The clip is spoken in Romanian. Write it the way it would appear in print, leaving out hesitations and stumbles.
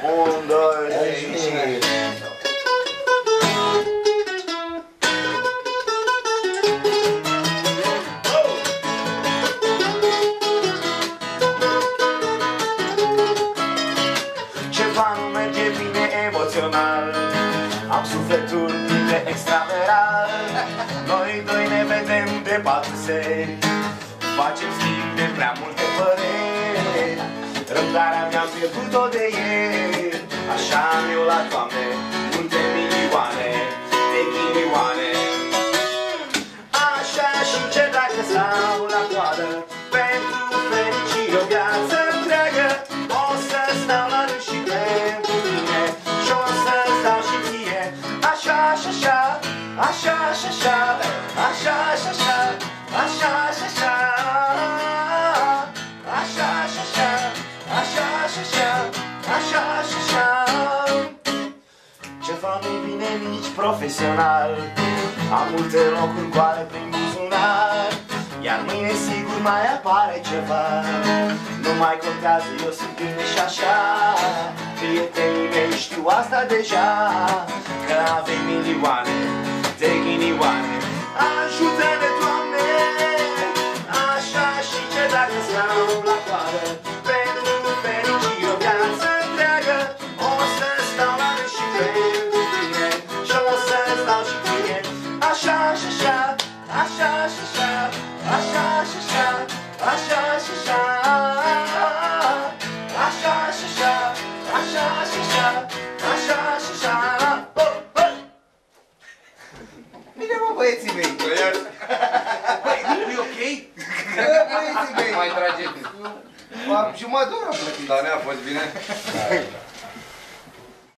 1, 2, 3 și... Ceva nu merge bine emoțional, am sufletul plin de extraveral. Noi doi ne vedem de 4 seri, facem schimb de prea multe păreri. Răbdarea mi-am pierdut-o de ieri, așa am eu la Doamne multe milioane de ghinioane. Așa și ce dacă stau la coadă pentru fericire o viață întreagă, o să stau la rând și pentru tine și o să-ți dau și ție. Așa și așa, așa și așa, așa și așa, așa și așa, așa și așa, așa și așa, așa și așa. Ceva nu-i bine nici profesional, am multe locuri goale prin buzunar, iar mâine sigur mai apare ceva. Nu mai contează, eu sunt bine și așa. Prietenii mei știu asta deja, că avem milioane de ghinioane. Ajută-ne, Doamne, așa și ce dacă stau la coadă pentru fericire o viață întreagă, o să stau la rând și pentru tine și o să-ți dau și ție. Așa și așa, așa și așa, așa și așa, așa și așa, așa și așa, așa și așa, așa și așa. Bine, mă, băieții mei! Băi, e ok? Băieții mei! Mai trageți. Jumătate de oră am plătit. Dar ne-a fost bine?